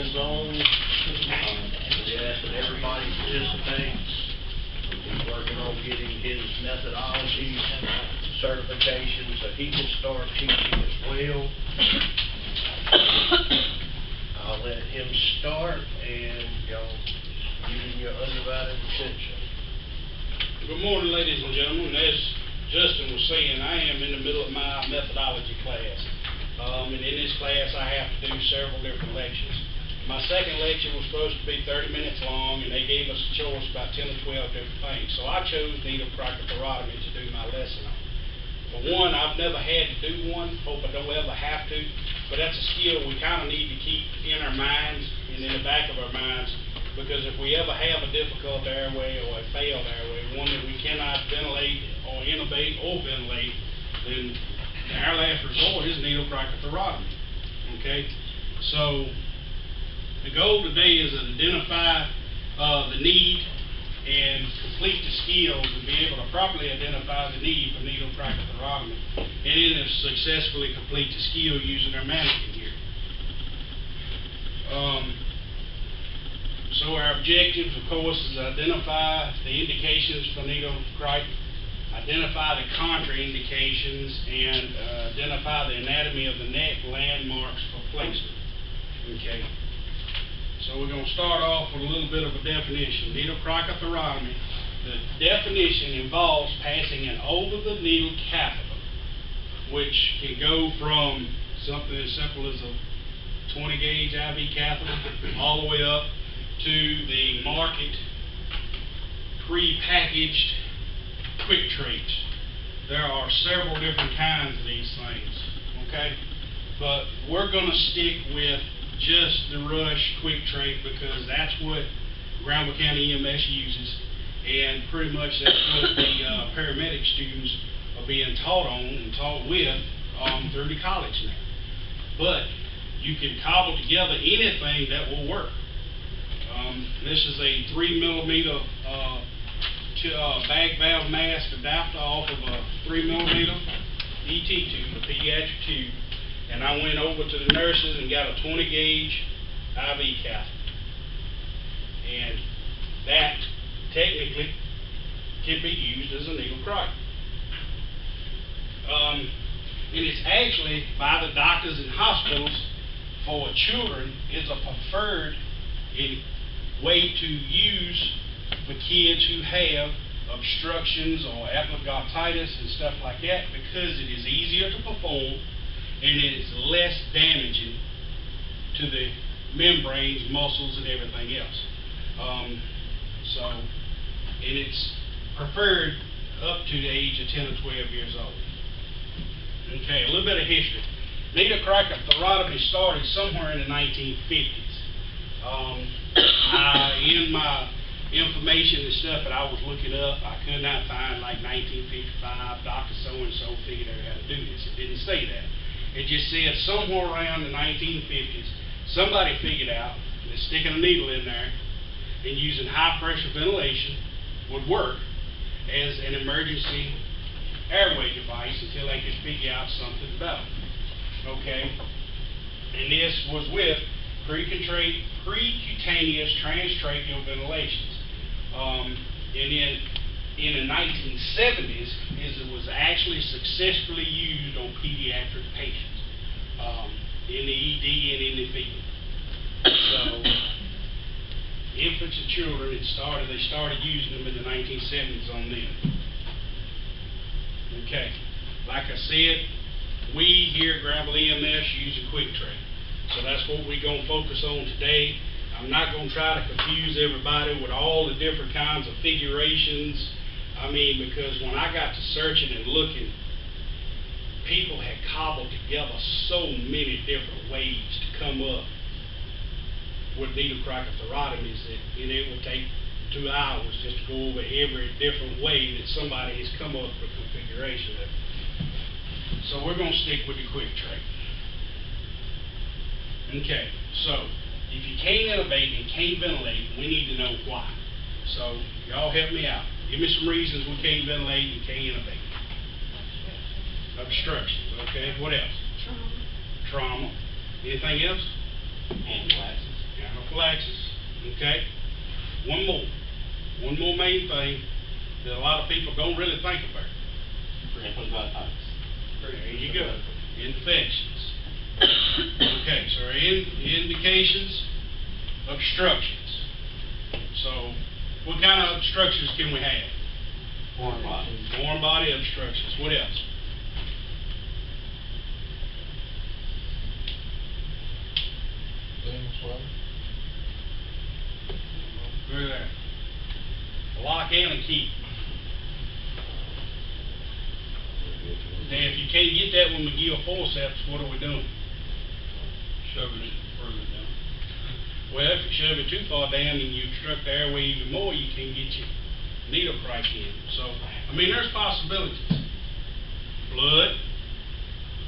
goes on. We ask that everybody participates. He's working on getting his methodologies, certifications, so he can start teaching as well. I'll let him start, and y'all give him your undivided attention. Good morning, ladies and gentlemen. As Justin was saying, I am in the middle of my methodology class. And in this class, I have to do several different lectures. My second lecture was supposed to be 30 minutes long, and they gave us a choice about 10 or 12 different things. So I chose needle cricothyrotomy to do my lesson on. For one, I've never had to do one. Hope I don't ever have to. But that's a skill we kind of need to keep in our minds and in the back of our minds, because if we ever have a difficult airway or a failed airway, one that we cannot ventilate or intubate or ventilate, then our last resort is needle cricothyrotomy. Okay? So the goal today is to identify the need and complete the skills and be able to properly identify the need for needle cricothyrotomy, and then to successfully complete the skill using our mannequin here. So our objectives, of course, is to identify the indications for needle cric, identify the contraindications, and identify the anatomy of the neck landmarks for placement. Okay. So we're going to start off with a little bit of a definition. Needle cricothyrotomy. The definition involves passing an over-the-needle catheter, which can go from something as simple as a 20-gauge IV catheter all the way up to the market pre-packaged Cric. There are several different kinds of these things, okay? But we're going to stick with just the Rush Cric because that's what Granville County EMS uses, and pretty much that's what the paramedic students are being taught on and taught with through the college now. But you can cobble together anything that will work. This is a 3mm bag valve mask adapter off of a 3mm ET tube, a pediatric tube, and I went over to the nurses and got a 20-gauge IV catheter. And that technically can be used as a needle cric. And it's actually, by the doctors and hospitals, for children, is a preferred way to use for kids who have obstructions or epiglottitis and stuff like that, because it is easier to perform and it is less damaging to the membranes, muscles, and everything else. And it's preferred up to the age of 10 or 12 years old. Okay, a little bit of history. Needle cricothyrotomy started somewhere in the 1950s. In my information and stuff that I was looking up, I could not find like 1955, Dr. So-and-so figured out how to do this. It didn't say that. It just said somewhere around the 1950s, somebody figured out that sticking a needle in there and using high pressure ventilation would work as an emergency airway device until they could figure out something better. Okay? And this was with precutaneous transtracheal ventilations. And then in the 1970s, it was actually successfully used on pediatric patients in the ED and in the field. So infants and children, they started using them in the 1970s on them. Okay, like I said, we here at Granville EMS use a Cric. So that's what we're going to focus on today. I'm not going to try to confuse everybody with all the different kinds of figurations. I mean, because when I got to searching and looking, people had cobbled together so many different ways to come up with needle cricothyrotomies that it would take 2 hours just to go over every different way that somebody has come up with a configuration of. So we're going to stick with the Cric. Okay, so if you can't intubate and can't ventilate, we need to know why. So y'all help me out. Give me some reasons we can't ventilate and can't intubate. Obstructions, okay. What else? Trauma. Anything else? Anaphylaxis. prophylaxis, okay? One more main thing that a lot of people don't really think about. There you go, infections. Okay, so our indications, obstructions. So, what kind of obstructions can we have? Foreign body obstructions. What else? Look at that. Lock and a key. Now, if you can't get that when we give a forceps, what are we doing? Shoving it further down. Well, if you shove it too far down and you obstruct the airway even more, you can get your needle cric in. So, I mean, there's possibilities. Blood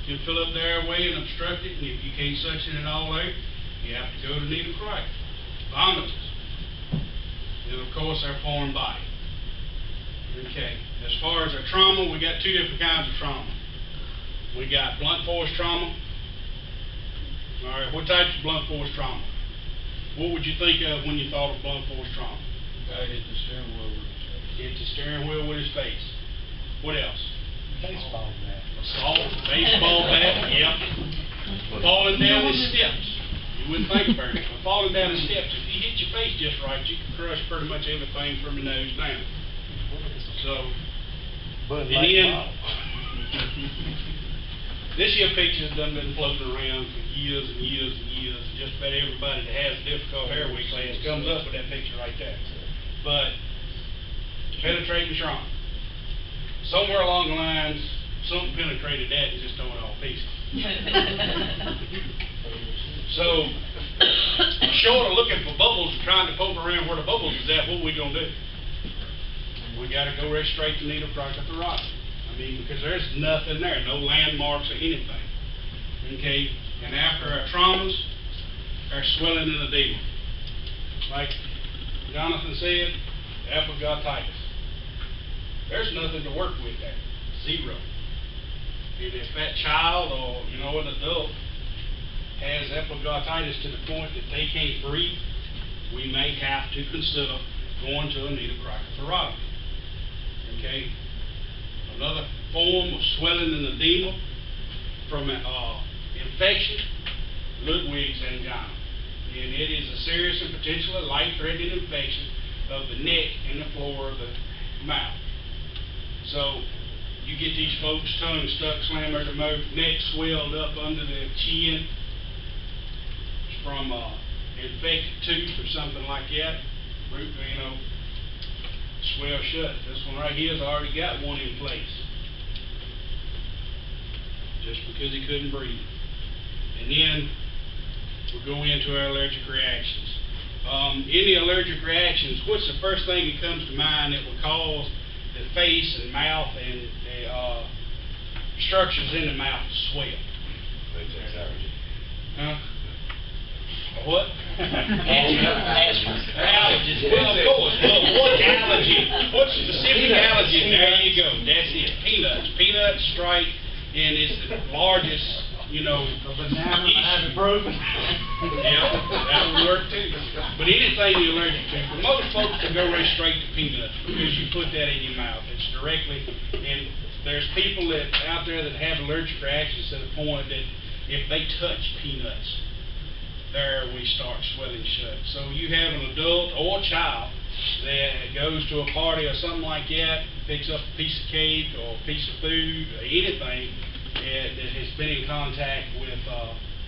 can fill up the airway and obstruct it, and if you can't suction it all out, you have to go to needle cric. Vomitus. And of course, our foreign body. Okay. As far as our trauma, we got two different kinds of trauma. We got blunt force trauma. All right, what types of blunt force trauma? What would you think of when you thought of blunt force trauma? Guy hit the steering wheel with his face. Hit the steering wheel with his face. What else? Baseball bat. Assault, baseball bat, yep. Falling down the steps. You wouldn't think about it, but falling down the steps, if you hit your face just right, you can crush pretty much everything from your nose down. So, But and then, this here picture's done been floating around for years and years and years. Just about everybody that has difficult airway class comes up with that picture right there. But, penetrating trauma. Somewhere along the lines, something penetrated that and just tore it all to pieces. So, short of looking for bubbles and trying to poke around where the bubbles is at, what we gonna do? We gotta go right straight to needle cric thyroid. I mean, because there's nothing there, no landmarks or anything. Okay, and after our traumas, our swelling and edema. Like Jonathan said, epiglottitis. There's nothing to work with there, zero. And if that child or, an adult has epiglottitis to the point that they can't breathe, we may have to consider going to a needle cric thyroid. Okay? Another form of swelling and edema from an infection, Ludwig's angina. And it is a serious and potentially life-threatening infection of the neck and the floor of the mouth. So, you get these folks' tongue stuck, slammed over the mouth, neck swelled up under the chin from infected tooth or something like that. Swell shut. This one right here has already got one in place. Just because he couldn't breathe. And then we'll go into our allergic reactions. Any allergic reactions, what's the first thing that comes to mind that would cause the face and mouth and the structures in the mouth to swell? Huh? What? Allergies. Well, of course. Well, what allergy? What specific allergy? There you go. That's it. Peanuts. Peanuts strike, and it's the largest, banana, ibuprofen. Yeah, that would work too. But anything you're allergic to, for most folks can go right straight to peanuts because you put that in your mouth. It's directly, and there's people out there that have allergic reactions to the point that if they touch peanuts, there we start swelling shut. So you have an adult or child that goes to a party or something like that, picks up a piece of cake or a piece of food or anything that has been in contact with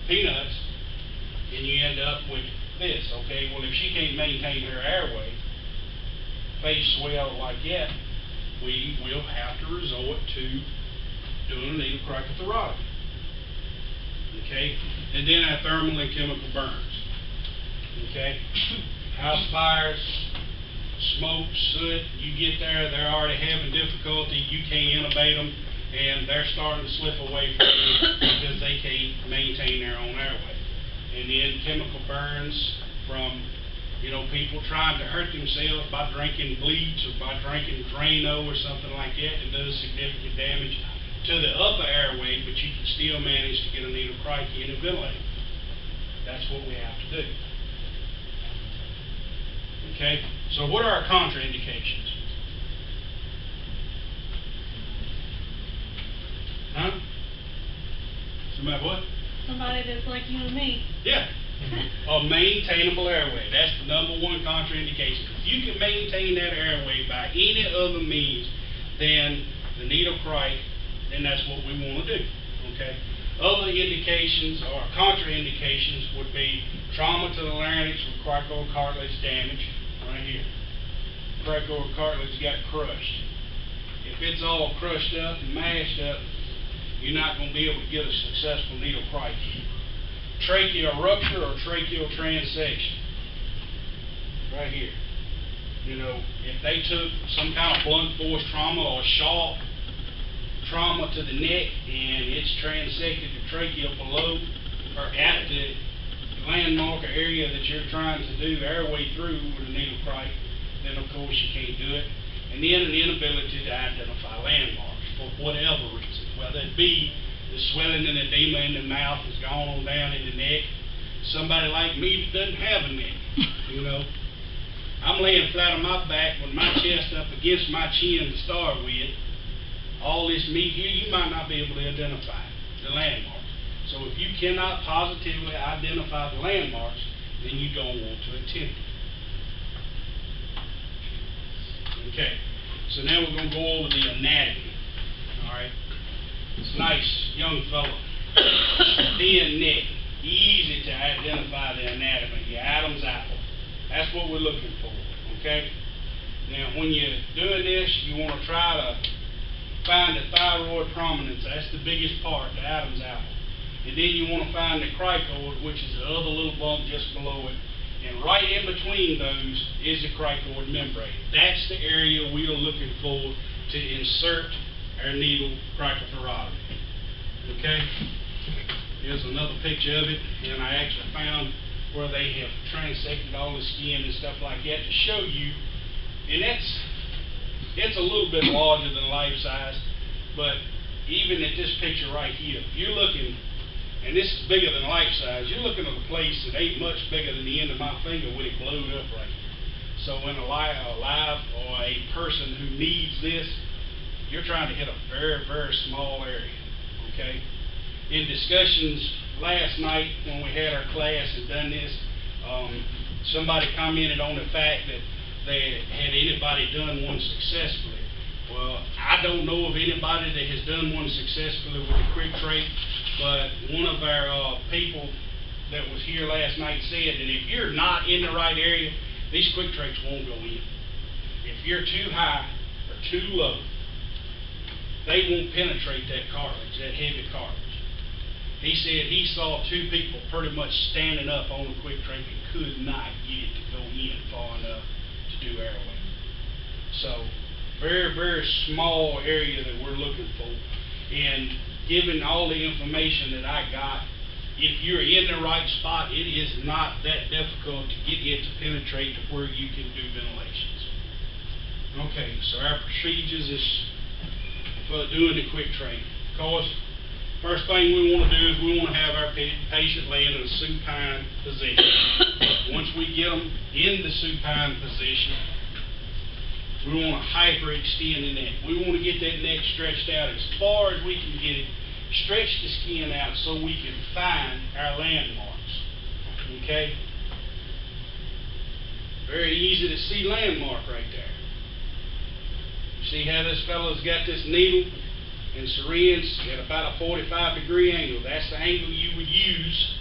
peanuts, and you end up with this. Okay, well, if she can't maintain her airway, face swell like that, we will have to resort to doing a needle cric thyroid. Okay, and then our thermal and chemical burns. Okay, house fires, smoke, soot, you get there, they're already having difficulty, you can't intubate them, and they're starting to slip away from you because they can't maintain their own airway. And then chemical burns from, people trying to hurt themselves by drinking bleach or by drinking Drano or something like that does significant damage to the upper airway, but you can still manage to get a needle cric in and ventilate. That's what we have to do. Okay, so what are our contraindications? Huh? Somebody what? Somebody that's like you and me. Yeah. A maintainable airway. That's the number one contraindication. If you can maintain that airway by any other means than the needle cric, then that's what we want to do. Okay? Other indications or contraindications would be trauma to the larynx with cricocartilage damage, right here. Cricocartilage got crushed. If it's all crushed up and mashed up, you're not going to be able to get a successful needle cric. Tracheal rupture or tracheal transection, right here. You know, if they took some kind of blunt force trauma or sharp trauma to the neck and it's transected the trachea below or at the landmark or area that you're trying to do airway through with a needle cric, then of course you can't do it. And then an inability to identify landmarks for whatever reason, whether it be the swelling and edema in the mouth has gone on down in the neck. Somebody like me that doesn't have a neck, you know. I'm laying flat on my back with my chest up against my chin to start with. All this meat here, you might not be able to identify the landmarks. So if you cannot positively identify the landmarks, then you don't want to attempt it. Okay, so now we're going to go over the anatomy. All right. It's nice, young fellow, thin neck, easy to identify the anatomy, your Adam's apple. That's what we're looking for, okay? Now, when you're doing this, you want to try to find the thyroid prominence. That's the biggest part, the Adam's apple. And then you want to find the cricoid, which is the other little bump just below it. And right in between those is the cricoid membrane. That's the area we are looking for to insert our needle cricothyrotomy. Okay? Here's another picture of it, and I actually found where they have transected all the skin and stuff like that to show you. And it's a little bit larger than life size, but even at this picture right here, you're looking, and this is bigger than life size, you're looking at a place that ain't much bigger than the end of my finger when it blowed up right here. So when a live or a person who needs this, you're trying to hit a very, very small area, okay? In discussions last night when we had our class and done this, somebody commented on the fact that they had anybody done one successfully. Well, I don't know of anybody that has done one successfully with the Cric trait, but one of our people that was here last night said that if you're not in the right area, these Cric traits won't go in. If you're too high or too low, they won't penetrate that cartilage, that heavy cartilage. He said he saw two people pretty much standing up on the Cric trait and could not get it to go in far enough to do airway. So, very, very small area that we're looking for. And given all the information that I got, if you're in the right spot, it is not that difficult to get it to penetrate to where you can do ventilations. Okay, so our procedures is for doing the Cric trait. Of course, first thing we want to do is we want to have our patient laying in a supine position. Once we get them in the supine position, we want to hyperextend the neck. We want to get that neck stretched out as far as we can get it. Stretch the skin out so we can find our landmarks. Okay? Very easy to see landmark right there. See how this fellow's got this needle and syringe at about a 45-degree angle. That's the angle you would use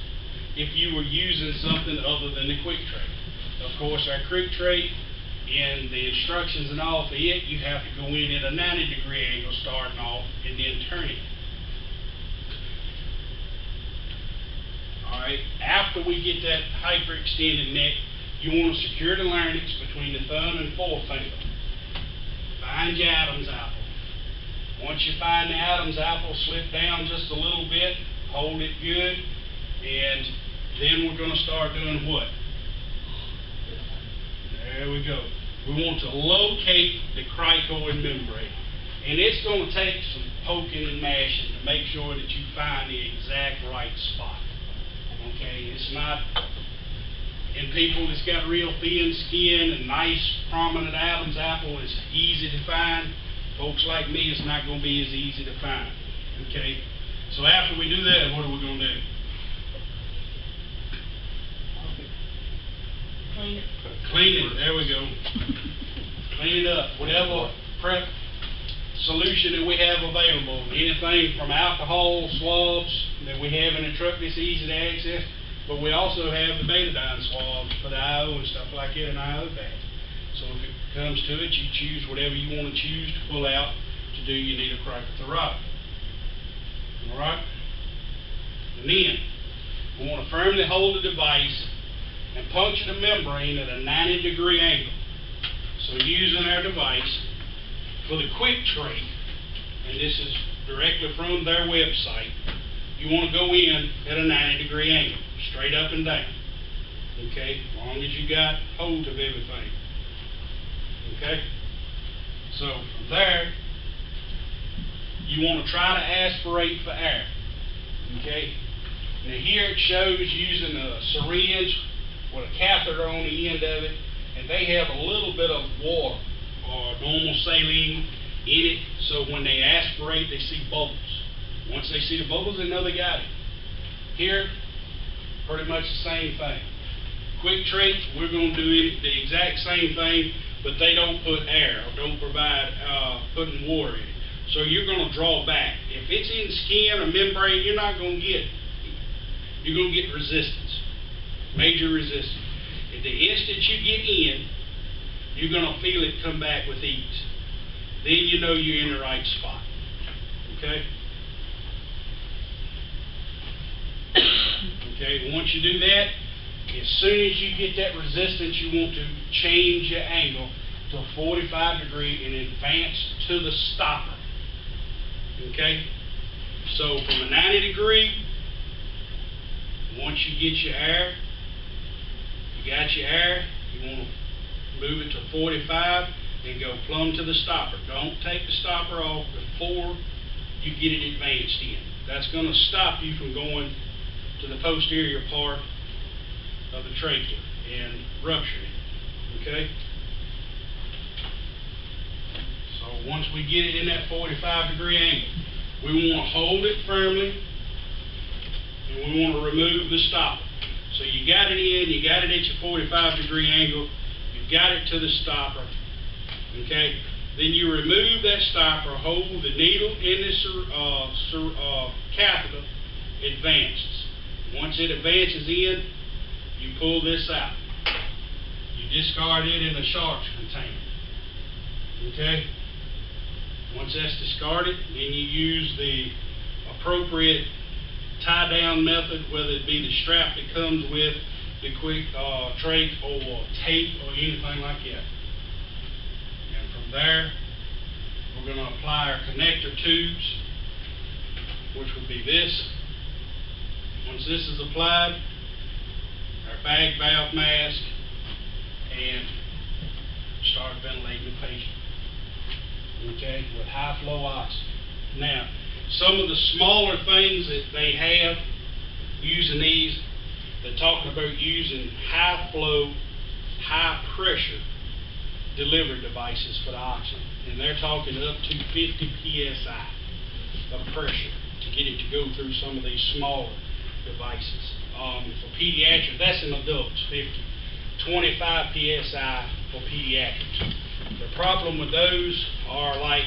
if you were using something other than the Cric trait. Of course, our Cric trait and the instructions and all for it, you have to go in at a 90-degree angle starting off and then turning. Alright, after we get that hyperextended neck, you want to secure the larynx between the thumb and forefinger. Find your Adam's apple. Once you find the Adam's apple, slip down just a little bit, hold it good, and then we're going to start doing what? There we go. We want to locate the cricoid membrane. And it's going to take some poking and mashing to make sure that you find the exact right spot. Okay, it's not, and people that's got real thin skin and nice prominent Adam's apple is easy to find. Folks like me, it's not going to be as easy to find. Okay? So after we do that, what are we going to do? Clean it. Clean it. There we go. Clean it up. Whatever prep solution that we have available, anything from alcohol swabs that we have in the truck that's easy to access, but we also have the betadine swabs for the IO and stuff like that in IO bags. So if it comes to it, you choose whatever you want to choose to pull out to do your needle cricothyrotomy. All right? And then we want to firmly hold the device and puncture the membrane at a 90-degree angle. So using our device for the Cric, and this is directly from their website, you want to go in at a 90-degree angle, straight up and down. Okay? As long as you got hold of everything. Okay? So from there, you want to try to aspirate for air. Okay? Now here it shows using a syringe with a catheter on the end of it, and they have a little bit of water or normal saline in it, so when they aspirate, they see bubbles. Once they see the bubbles, they know they got it. Here, pretty much the same thing. Cric, we're going to do the exact same thing, but they don't put air or don't provide putting water in it. So you're going to draw back. If it's in skin or membrane, you're not going to get it. You're going to get resistance, major resistance. At the instant you get in, you're going to feel it come back with ease. Then you know you're in the right spot. Okay? Okay, once you do that, as soon as you get that resistance, you want to change your angle to a 45 degree and advance to the stopper. Okay? So from a 90 degree, once you get your air, you got your air, you want to move it to 45 and go plumb to the stopper. Don't take the stopper off before you get it advanced in. That's going to stop you from going to the posterior part of the trachea and rupturing it. Okay? So once we get it in that 45 degree angle, we want to hold it firmly and we want to remove the stopper. So you got it in, you got it at your 45 degree angle, you've got it to the stopper. Okay? Then you remove that stopper, hold the needle in this catheter, advances. Once it advances in, you pull this out. You discard it in a sharps container. Okay? Once that's discarded, then you use the appropriate tie-down method, whether it be the strap that comes with the Cric trait or tape or anything like that. And from there, we're going to apply our connector tubes, which would be this. Once this is applied, our bag valve mask, and start ventilating the patient. Okay, with high flow oxygen. Now, some of the smaller things that they have using these, they're talking about using high flow, high pressure delivery devices for the oxygen. And they're talking up to 50 psi of pressure to get it to go through some of these smaller devices. For pediatrics, that's in adults, 50. 25 psi for pediatrics. The problem with those are like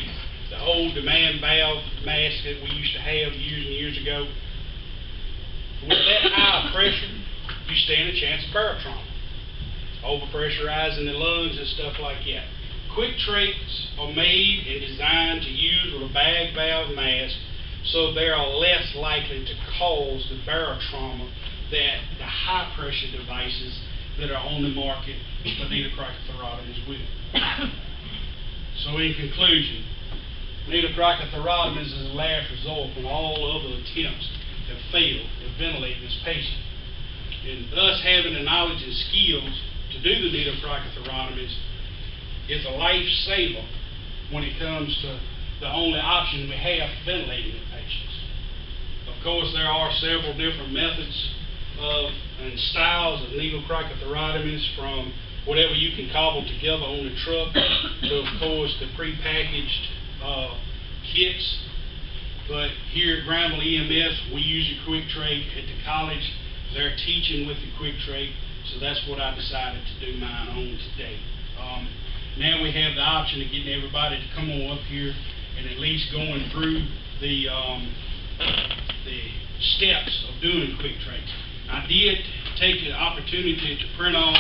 the old demand valve mask that we used to have years and years ago. With that high pressure, you stand a chance of barotrauma, overpressurizing the lungs and stuff like that. Cric traits are made and designed to use with a bag valve mask, so they are less likely to cause the barotrauma that the high pressure devices that are on the market for needle cricothyrotomies will. So in conclusion, needle cricothyrotomies is a last resort when all other attempts have failed to ventilate this patient. And us having the knowledge and skills to do the needle cricothyrotomies is a lifesaver when it comes to the only option we have for ventilating the patients. Of course, there are several different methods of and styles of needle cricothyrotomies, from whatever you can cobble together on the truck to, of course, the prepackaged kits. But here at Granville EMS, we use a Cric. At the college, they're teaching with the Cric, so that's what I decided to do mine on today. Now we have the option of getting everybody to come on up here and at least going through the steps of doing Cric. I did take the opportunity to print off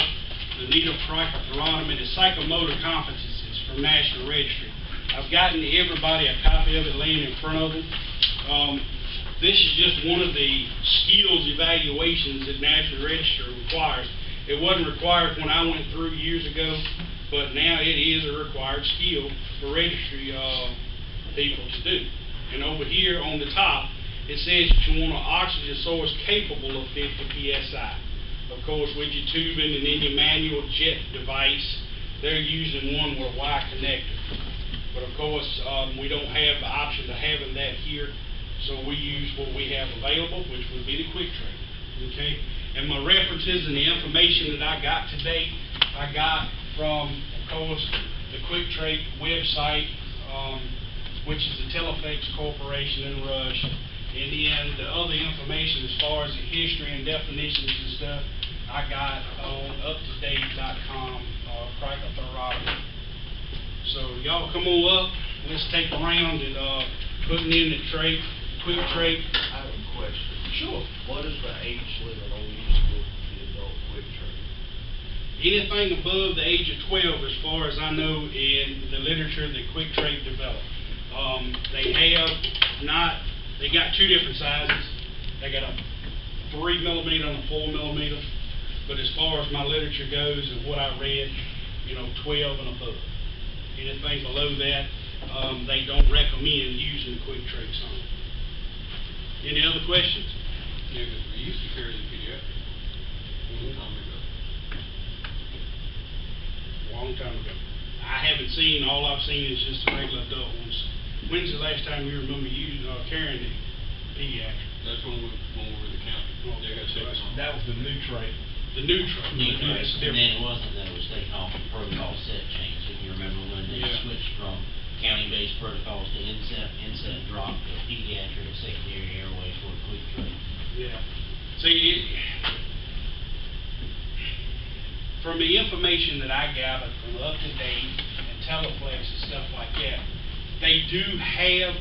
the needle cricothyrotomy, the psychomotor competencies from National Registry. I've gotten everybody a copy of it laying in front of them. This is just one of the skills evaluations that National Register requires. It wasn't required when I went through years ago, but now it is a required skill for registry people to do. And over here on the top, it says that you want an oxygen source capable of 50 psi. Of course, with your tubing and then your manual jet device, they're using one with a Y connector. But of course, we don't have the option of having that here, so we use what we have available, which would be the Cric. Okay? And my references and the information that I got today, I got from, of course, the Cric website, which is the Teleflex Corporation in Rush. And then the other information as far as the history and definitions and stuff, I got on uptodate.com, cricothyrotomy. So y'all come on up, let's take a round at putting in the Cric. I have a question. Sure. What is the age limit on using the adult Cric? Anything above the age of 12, as far as I know in the literature that Cric developed. They got two different sizes. They got a 3 millimeter and a 4 millimeter. But as far as my literature goes and what I read, 12 and above. Anything below that, they don't recommend using the Cric on. Any other questions? Yeah, because we used to carry the pediatric. Long time ago. I haven't seen, all I've seen is just the regular adult ones. When's the last time you remember carrying the pediatric? That's when we were in the county. They got taken off. That was the new trait. The new trait. That's And then it different. wasn't that, it was taken off the protocol set change. If you remember when they Yeah. switched from county-based protocols to inset dropped the pediatric and secondary airways for a Cric. Yeah. See, from the information that I gathered from Up to Date and Teleflex and stuff like that, they do have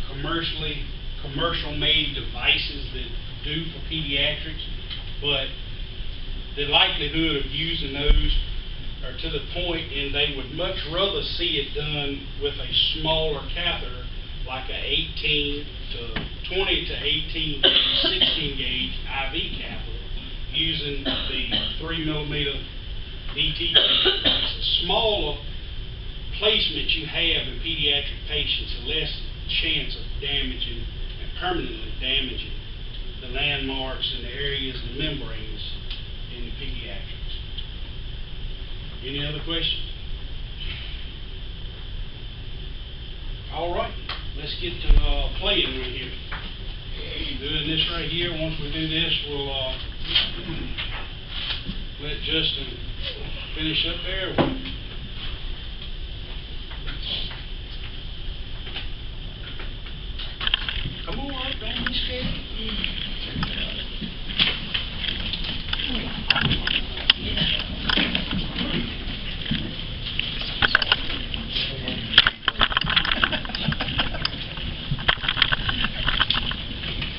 commercial-made devices that do for pediatrics, but the likelihood of using those are to the point, and they would much rather see it done with a smaller catheter, like a 20 to 18, 16 gauge IV catheter, using the 3 millimeter DT device. The smaller placement you have in pediatric patients, the less chance of damaging and permanently damaging the landmarks and the areas, the membranes in the pediatrics. Any other questions? All right, let's get to playing right here. Doing this right here. Once we do this, we'll let Justin finish up there. Come on up, don't be scared.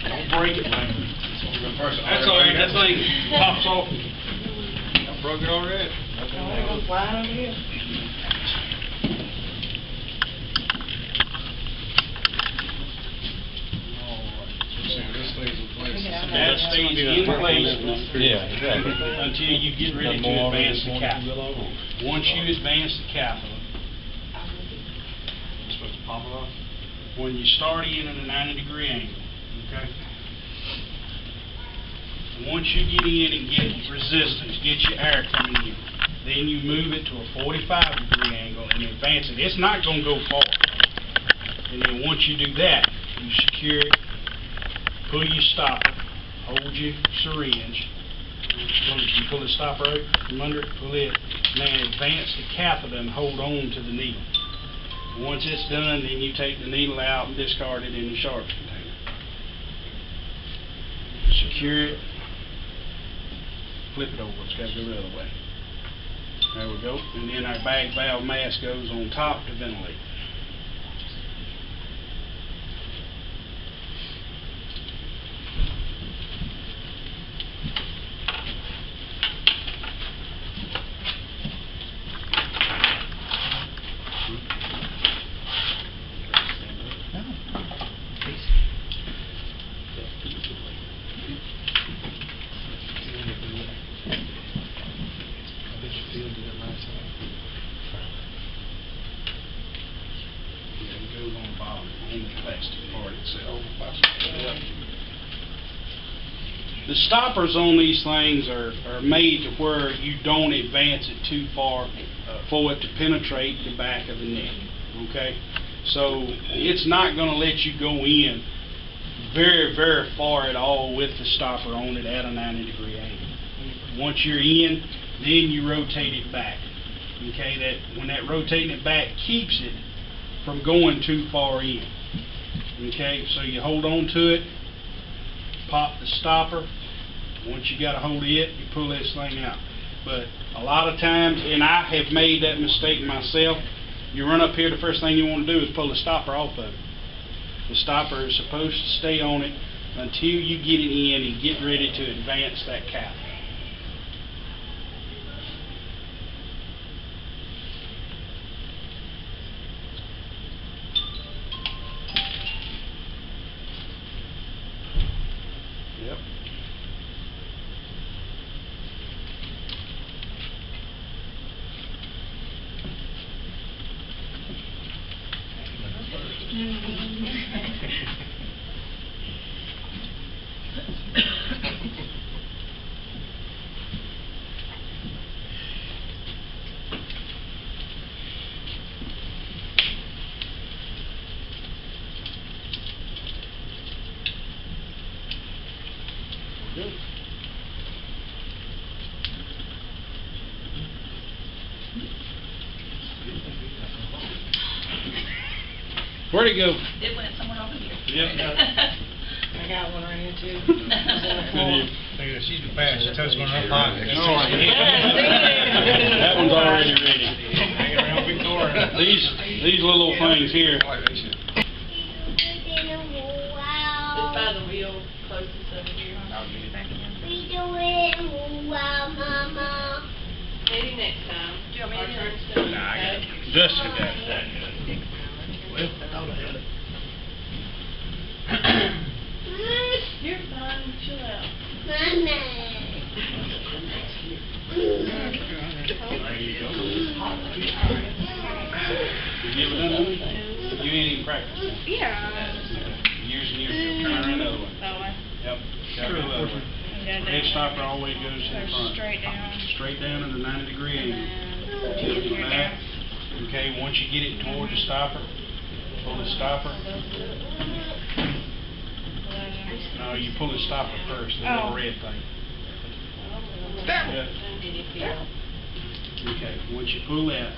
Don't break it, man. That's all right, that thing pops off. I broke it already. This stays in place. That stays in place Yeah, exactly. until you get ready to advance the catheter. Once you advance the catheter, You're supposed to pop it off? when you start in at a 90-degree angle, okay? Once you get in and get resistance, get your air coming in, then you move it to a 45-degree angle and advance it. It's not going to go far. And then once you do that, you secure it, pull your stopper, hold your syringe, You pull the stopper out from under it, pull it, now advance the catheter and hold on to the needle. Once it's done, then you take the needle out and discard it in the sharps container. Secure it, flip it over, it's got to go the other way. There we go, and then our bag valve mask goes on top to ventilate. The stoppers on these things are made to where you don't advance it too far for it to penetrate the back of the neck, okay? So it's not going to let you go in very, very far at all with the stopper on it at a 90-degree angle. Once you're in, then you rotate it back, okay? When that rotating it back keeps it from going too far in, okay? So you hold on to it, pop the stopper. Once you got a hold of it, you pull this thing out. But a lot of times, and I have made that mistake myself, you run up here, the first thing you want to do is pull the stopper off of it. The stopper is supposed to stay on it until you get it in and get ready to advance that catheter. Yep. Good. Where'd he go? It went somewhere over here. Yep. I got one right here too. Look at she's the best. She took one in her pocket. That one's already ready. Hanging around Victoria. These little things here. It's by the wheel closest over here. We do it, wow, mama. Maybe next time. Do you want me to Our do turn it? still. Nah, I got it. Justin got that. Well, I thought I had it. You're fine, chill out. Mama. There you go. You ever done that? You ain't even practiced. Yeah. Years and years ago. Turn around the other way. That way. Yep. Gotta go the other way. Head stopper always goes to the front. Straight down. Straight down at a 90-degree And angle. then Tilt you're it back. down. Okay, once you get it toward the stopper, pull the stopper. No, you pull the stopper first, the little Oh. red thing. Yeah. Okay, once you pull that,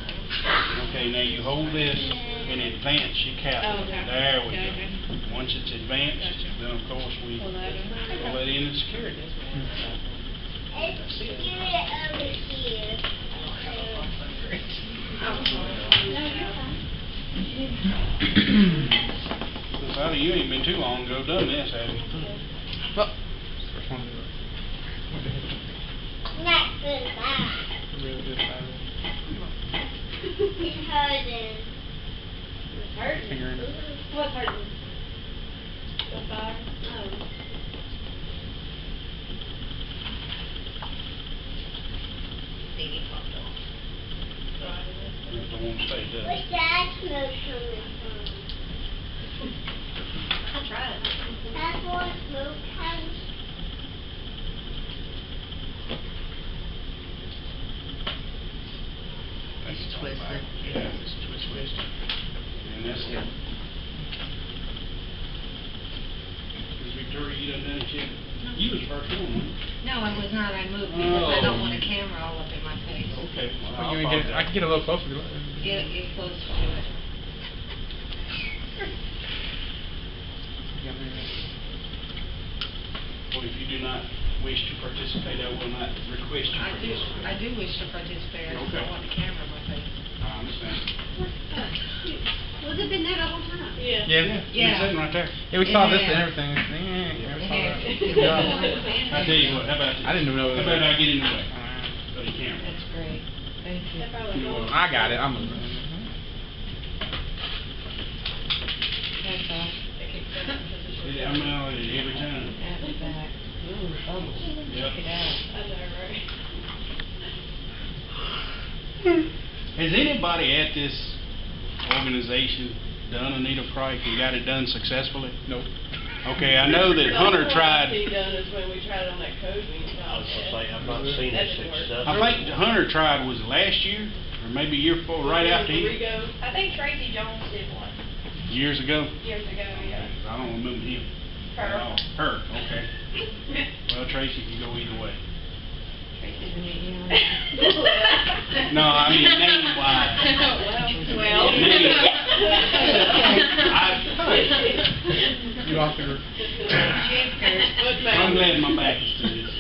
okay, now you hold this and advance your catheter. Oh, okay. There we Gotcha. go. Once it's advanced, Gotcha. then of course we Pull that in. pull that in and secure it. Let's do it over here. No, you're fine. Well, you ain't been too long ago done this, have you? First one to do it. Not good, bad. Really good fire. It's hurting. Hurting? Finger in it. What's hurting? The fire? Oh. It won't stay done. Where's that smoke coming from? I tried. That's what smoke comes. It's twisted. Yeah, it's twisted. And that's it. Is Victoria, you done it yet? You was the first one, wasn't you? No, I was not, I moved because I Oh. don't want a camera all up in my face. Okay. Well, you can get, I can get a little closer to it. Get close to it. Well, if you do not wish to participate, I will not request you I participate. do wish to participate, I just Okay. don't want the camera in my face. I understand. Was it been there the whole time? Yeah. Yeah. You're sitting right there. Yeah, we saw this and Yeah. everything. Yeah, we saw Yeah. that. I tell you what, how about this? I didn't even know it was How about there. I get in the way of the camera? That's great, thank you. That probably goes. I got it, I'm a. That's all. I'm out every time. At the back. Ooh, bubbles. Yep. Check it out. I know, right? Has anybody at this organization done a needle Cric and got it done successfully? Nope. Okay, I know that Hunter The tried, only one I see done is when we tried on that code we I was installed. gonna say, I've not seen That it didn't work. successful. I think Hunter tried, was it last year, or maybe year before, right after he, Rigo. I think Tracy Jones did one years ago? years ago, yeah. I don't remember him. Her. at all. Her, okay. Well, Tracy can go either way. Tracy's in it, you know. No, I mean name-wise. Well. You off the group. I'm glad my back is to this.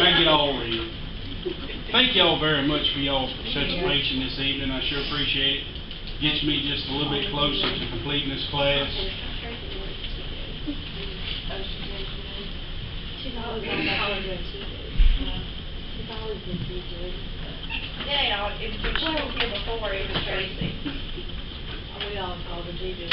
I get all ready. Thank y'all very much for y'all's participation this evening. I sure appreciate it. Gets me just a little bit closer to completing this class. She's always been too good. She's always been too good. Yeah, you know, when she was here before, it was Tracy. We all called her Juju.